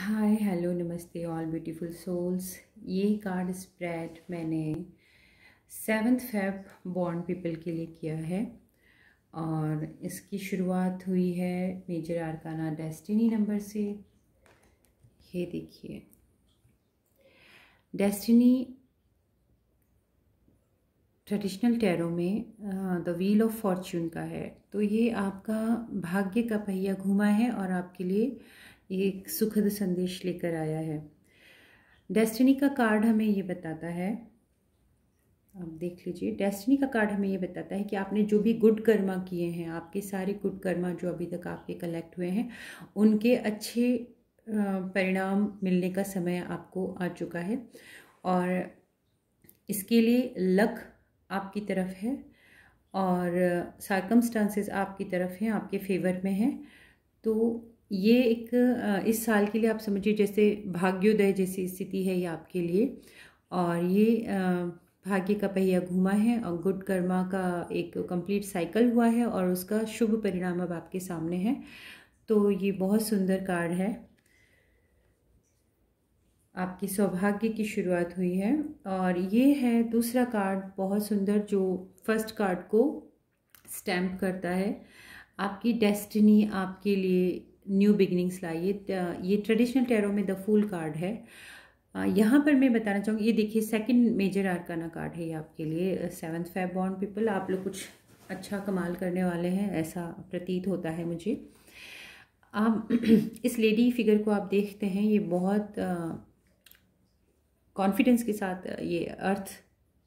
Hi hello नमस्ते all beautiful souls. ये card spread मैंने 7 फेब बॉर्न पीपल के लिए किया है और इसकी शुरुआत हुई है मेजर आर्काना डेस्टिनी नंबर से। ये देखिए, डेस्टिनी ट्रेडिशनल टैरो में द व्हील ऑफ फॉर्च्यून का है। तो ये आपका भाग्य का पहिया घुमा है और आपके लिए एक सुखद संदेश लेकर आया है। डेस्टिनी का कार्ड हमें ये बताता है, आप देख लीजिए, डेस्टिनी का कार्ड हमें ये बताता है कि आपने जो भी गुड कर्मा किए हैं, आपके सारे गुड कर्मा जो अभी तक आपके कलेक्ट हुए हैं, उनके अच्छे परिणाम मिलने का समय आपको आ चुका है और इसके लिए लक आपकी तरफ है और सर्कमस्टांसेस आपकी तरफ हैं, आपके फेवर में हैं। तो ये एक इस साल के लिए आप समझिए जैसे भाग्योदय जैसी स्थिति है ये आपके लिए। और ये भाग्य का पहिया घूमा है और गुड कर्मा का एक कंप्लीट साइकिल हुआ है और उसका शुभ परिणाम अब आपके सामने है। तो ये बहुत सुंदर कार्ड है, आपकी सौभाग्य की शुरुआत हुई है। और ये है दूसरा कार्ड, बहुत सुंदर, जो फर्स्ट कार्ड को स्टैम्प करता है। आपकी डेस्टिनी आपके लिए न्यू बिगिनिंग्स लाई। ये ट्रेडिशनल टैरो में द फूल कार्ड है। यहाँ पर मैं बताना चाहूँगी, ये देखिए सेकंड मेजर आर्काना कार्ड है ये आपके लिए। 7 फेब बॉर्न पीपल, आप लोग कुछ अच्छा कमाल करने वाले हैं ऐसा प्रतीत होता है मुझे। आप इस लेडी फिगर को आप देखते हैं, ये बहुत कॉन्फिडेंस के साथ ये अर्थ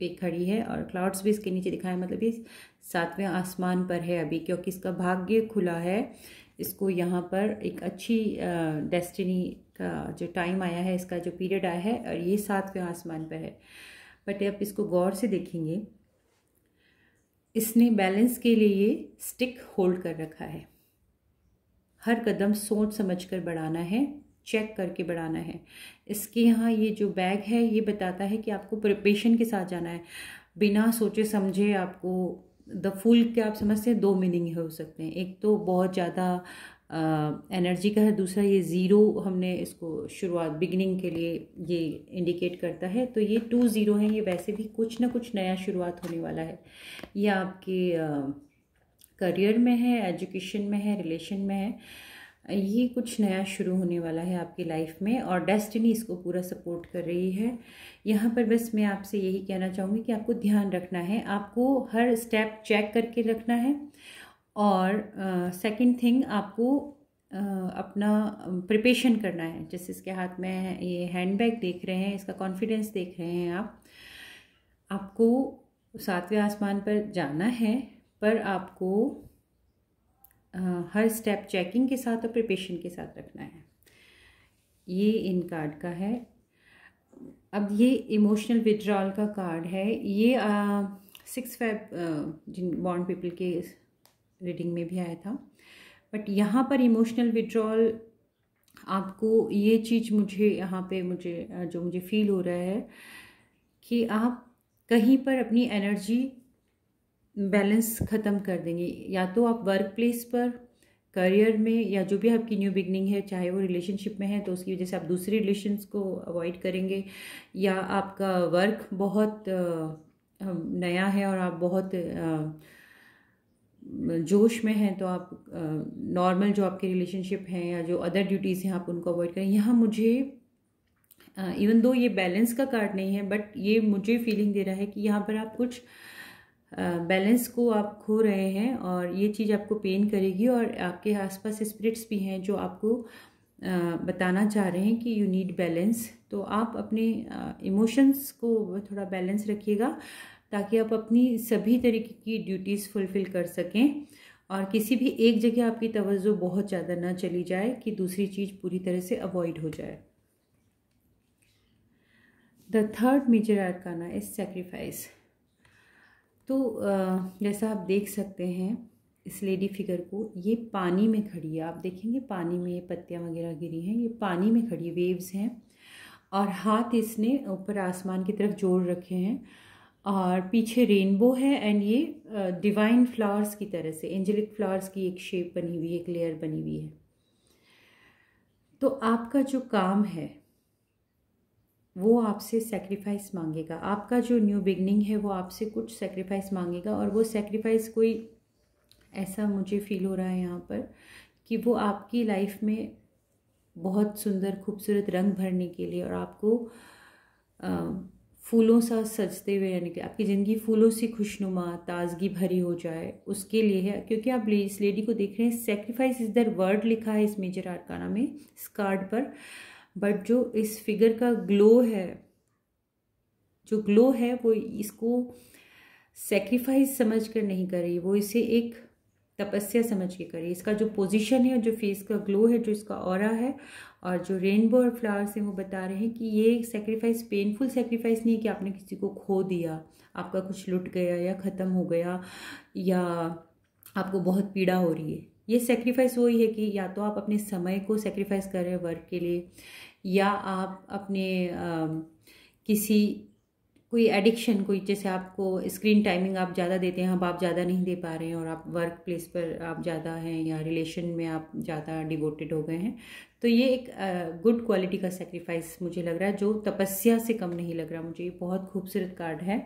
पे खड़ी है और क्लाउड्स भी इसके नीचे दिखाए, मतलब ये 7वें आसमान पर है अभी, क्योंकि इसका भाग्य खुला है। इसको यहाँ पर एक अच्छी डेस्टिनी का जो टाइम आया है, इसका जो पीरियड आया है, और ये 7वें आसमान पर है। बट आप इसको गौर से देखेंगे, इसने बैलेंस के लिए स्टिक होल्ड कर रखा है। हर कदम सोच समझ कर बढ़ाना है, चेक करके बढ़ाना है। इसके यहाँ ये जो बैग है ये बताता है कि आपको प्रिपरेशन के साथ जाना है, बिना सोचे समझे। आपको द फूल के आप समझते हैं, 2 मीनिंग हो सकते हैं। एक तो बहुत ज़्यादा एनर्जी का है, दूसरा ये ज़ीरो, हमने इसको शुरुआत बिगिनिंग के लिए ये इंडिकेट करता है। तो ये 2 0 हैं, ये वैसे भी कुछ ना कुछ नया शुरुआत होने वाला है। ये आपके करियर में है, एजुकेशन में है, रिलेशन में है, ये कुछ नया शुरू होने वाला है आपकी लाइफ में और डेस्टिनी इसको पूरा सपोर्ट कर रही है। यहाँ पर बस मैं आपसे यही कहना चाहूँगी कि आपको ध्यान रखना है, आपको हर स्टेप चेक करके रखना है। और सेकंड थिंग, आपको अपना प्रिपरेशन करना है। जैसे इसके हाथ में ये हैंडबैग देख रहे हैं, इसका कॉन्फिडेंस देख रहे हैं आप। आपको 7वें आसमान पर जाना है, पर आपको हर स्टेप चेकिंग के साथ और प्रिपरेशन के साथ रखना है। ये इन कार्ड का है। अब ये इमोशनल विड्रॉल का कार्ड है। ये 6 फेब जिन बॉर्न पीपल के रीडिंग में भी आया था। बट यहाँ पर इमोशनल विड्रॉल, आपको ये चीज़ मुझे यहाँ पे मुझे फील हो रहा है कि आप कहीं पर अपनी एनर्जी बैलेंस ख़त्म कर देंगे। या तो आप वर्क प्लेस पर, करियर में, या जो भी आपकी न्यू बिगनिंग है, चाहे वो रिलेशनशिप में है तो उसकी वजह से आप दूसरे रिलेशंस को अवॉइड करेंगे, या आपका वर्क बहुत नया है और आप बहुत जोश में हैं, तो आप नॉर्मल जो आपके रिलेशनशिप हैं या जो अदर ड्यूटीज़ हैं आप उनको अवॉइड करें। यहाँ मुझे इवन दो ये बैलेंस का कार्ड नहीं है, बट ये मुझे फीलिंग दे रहा है कि यहाँ पर आप कुछ बैलेंस को आप खो रहे हैं और ये चीज़ आपको पेन करेगी। और आपके आसपास स्पिरिट्स भी हैं जो आपको बताना चाह रहे हैं कि यू नीड बैलेंस। तो आप अपने इमोशंस को थोड़ा बैलेंस रखिएगा ताकि आप अपनी सभी तरीके की ड्यूटीज़ फुलफ़िल कर सकें और किसी भी एक जगह आपकी तवज्जो बहुत ज़्यादा ना चली जाए कि दूसरी चीज़ पूरी तरह से अवॉइड हो जाए। The third major arcana is sacrifice. तो जैसा आप देख सकते हैं इस लेडी फिगर को, ये पानी में खड़ी है। आप देखेंगे पानी में ये पत्तियाँ वगैरह गिरी हैं, ये पानी में खड़ी, वेव्स हैं, और हाथ इसने ऊपर आसमान की तरफ जोड़ रखे हैं और पीछे रेनबो है। एंड ये डिवाइन फ्लावर्स की तरह से, एंजेलिक फ्लावर्स की एक शेप बनी हुई है, एक लेयर बनी हुई है। तो आपका जो काम है वो आपसे सेक्रीफाइस मांगेगा। आपका जो न्यू बिगनिंग है वो आपसे कुछ सेक्रीफाइस मांगेगा, और वो सेक्रीफाइस कोई ऐसा मुझे फील हो रहा है यहाँ पर कि वो आपकी लाइफ में बहुत सुंदर खूबसूरत रंग भरने के लिए और आपको फूलों सा सजते हुए, यानी कि आपकी ज़िंदगी फूलों से खुशनुमा ताजगी भरी हो जाए, उसके लिए है। क्योंकि आप इस लेडी को देख रहे हैं, सेक्रीफाइस इज द वर्ड लिखा है इस मेजर आर्काना में, इस कार्ड पर, बट जो इस फिगर का ग्लो है, जो ग्लो है वो इसको सेक्रीफाइस समझ कर नहीं कर रही, वो इसे एक तपस्या समझ के करिए। इसका जो पोजीशन है, जो फेस का ग्लो है, जो इसका ऑरा है, और जो रेनबो और फ्लावर्स हैं वो बता रहे हैं कि ये सेक्रीफाइस पेनफुल सेक्रीफाइस नहीं है कि आपने किसी को खो दिया, आपका कुछ लुट गया या ख़त्म हो गया, या आपको बहुत पीड़ा हो रही है। ये सेक्रीफाइस वही है कि या तो आप अपने समय को सेक्रीफाइस कर रहे हैं वर्क के लिए, या आप अपने किसी कोई एडिक्शन, कोई जैसे आपको स्क्रीन टाइमिंग आप ज़्यादा देते हैं, अब आप ज़्यादा नहीं दे पा रहे हैं, और आप वर्क प्लेस पर आप ज़्यादा हैं, या रिलेशन में आप ज़्यादा डिवोटेड हो गए हैं, तो ये एक गुड क्वालिटी का सेक्रीफाइस मुझे लग रहा है, जो तपस्या से कम नहीं लग रहा मुझे। ये बहुत खूबसूरत कार्ड है।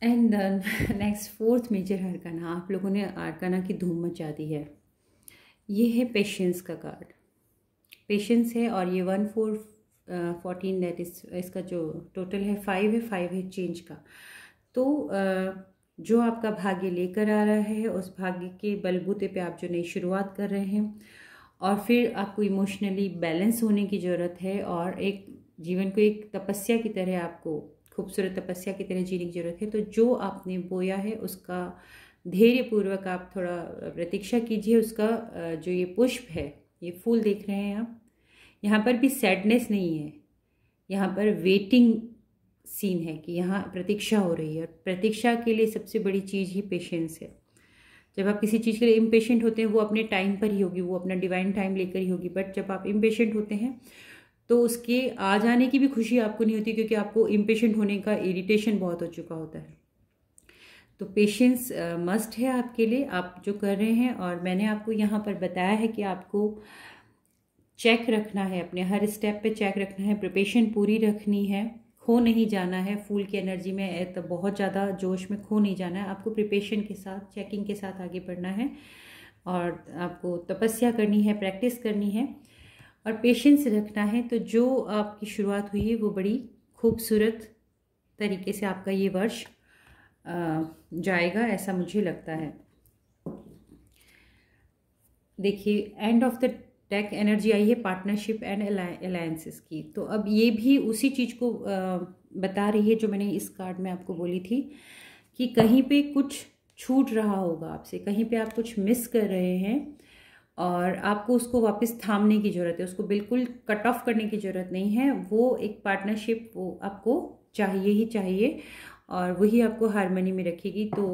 And next fourth major arcana, आप लोगों ने आर्काना की धूम मचा दी है। ये है पेशेंस का कार्ड, पेशेंस है, और ये 1-4-14 दैट इज, इसका जो टोटल है 5 है चेंज का। तो जो आपका भाग्य लेकर आ रहा है, उस भाग्य के बलबूते पे आप जो नई शुरुआत कर रहे हैं, और फिर आपको इमोशनली बैलेंस होने की ज़रूरत है, और एक जीवन को एक तपस्या की तरह, आपको खूबसूरत तपस्या की तरह जीने की ज़रूरत है। तो जो आपने बोया है उसका धैर्यपूर्वक आप थोड़ा प्रतीक्षा कीजिए। उसका जो ये पुष्प है, ये फूल देख रहे हैं आप, यहाँ पर भी सैडनेस नहीं है, यहाँ पर वेटिंग सीन है कि यहाँ प्रतीक्षा हो रही है, और प्रतीक्षा के लिए सबसे बड़ी चीज़ ही पेशेंस है। जब आप किसी चीज़ के लिए इम्पेशेंट होते हैं, वो अपने टाइम पर ही होगी, वो अपना डिवाइन टाइम लेकर ही होगी, बट जब आप इम्पेशेंट होते हैं तो उसके आ जाने की भी खुशी आपको नहीं होती, क्योंकि आपको इम्पेशेंट होने का इरिटेशन बहुत हो चुका होता है। तो पेशेंस मस्ट है आपके लिए, आप जो कर रहे हैं। और मैंने आपको यहाँ पर बताया है कि आपको चेक रखना है, अपने हर स्टेप पे चेक रखना है, प्रिपरेशन पूरी रखनी है, खो नहीं जाना है फूल की एनर्जी में, तो बहुत ज़्यादा जोश में खो नहीं जाना है। आपको प्रिपरेशन के साथ, चेकिंग के साथ आगे बढ़ना है, और आपको तपस्या करनी है, प्रैक्टिस करनी है, और पेशेंस रखना है। तो जो आपकी शुरुआत हुई है वो बड़ी खूबसूरत तरीके से आपका ये वर्ष जाएगा, ऐसा मुझे लगता है। देखिए, end of the deck energy I है पार्टनरशिप एंड अलायंसेस की। तो अब ये भी उसी चीज़ को बता रही है जो मैंने इस कार्ड में आपको बोली थी, कि कहीं पे कुछ छूट रहा होगा आपसे, कहीं पे आप कुछ मिस कर रहे हैं, और आपको उसको वापस थामने की ज़रूरत है, उसको बिल्कुल कट ऑफ करने की ज़रूरत नहीं है। वो एक पार्टनरशिप वो आपको चाहिए ही चाहिए, और वही आपको हारमोनी में रखेगी। तो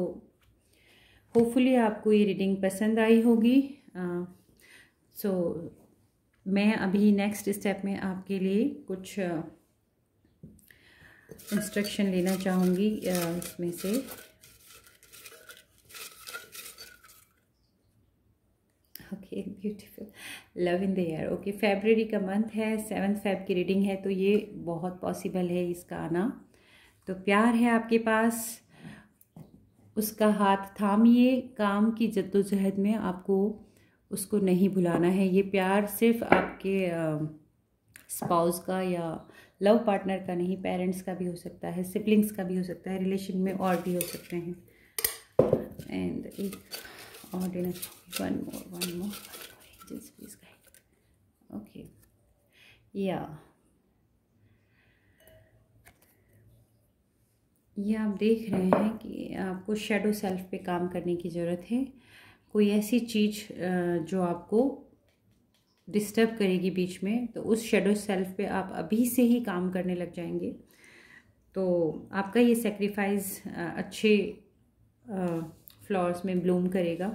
होपफुली आपको ये रीडिंग पसंद आई होगी। सो मैं अभी नेक्स्ट स्टेप में आपके लिए कुछ इंस्ट्रक्शन लेना चाहूँगी इसमें से। Okay, beautiful, love in the air. Okay, फरवरी का मंथ है, 7 फेब की रीडिंग है, तो ये बहुत पॉसिबल है इसका आना। तो प्यार है आपके पास, उसका हाथ थामिए, काम की जद्दोजहद में आपको उसको नहीं भुलाना है। ये प्यार सिर्फ आपके स्पाउस का या लव पार्टनर का नहीं, पेरेंट्स का भी हो सकता है, सिबलिंग्स का भी हो सकता है, रिलेशन में और भी हो सकते हैं। एंड एक और देना, one more angels please guide. Okay, या ये आप देख रहे हैं कि आपको शेडो सेल्फ पे काम करने की ज़रूरत है। कोई ऐसी चीज़ जो आपको डिस्टर्ब करेगी बीच में, तो उस शेडो सेल्फ पे आप अभी से ही काम करने लग जाएंगे। तो आपका ये सेक्रीफाइस अच्छे फ्लावर्स में ब्लूम करेगा।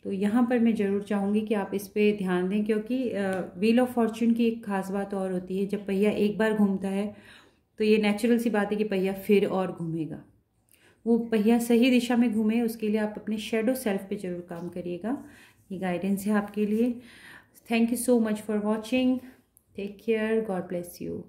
तो यहाँ पर मैं ज़रूर चाहूँगी कि आप इस पे ध्यान दें, क्योंकि व्हील ऑफ फॉर्च्यून की एक ख़ास बात और होती है, जब पहिया एक बार घूमता है तो ये नेचुरल सी बात है कि पहिया फिर और घूमेगा। वो पहिया सही दिशा में घूमे, उसके लिए आप अपने शेडो सेल्फ पे ज़रूर काम करिएगा। ये गाइडेंस है आपके लिए। Thank you so much for watching. Take care, god bless you.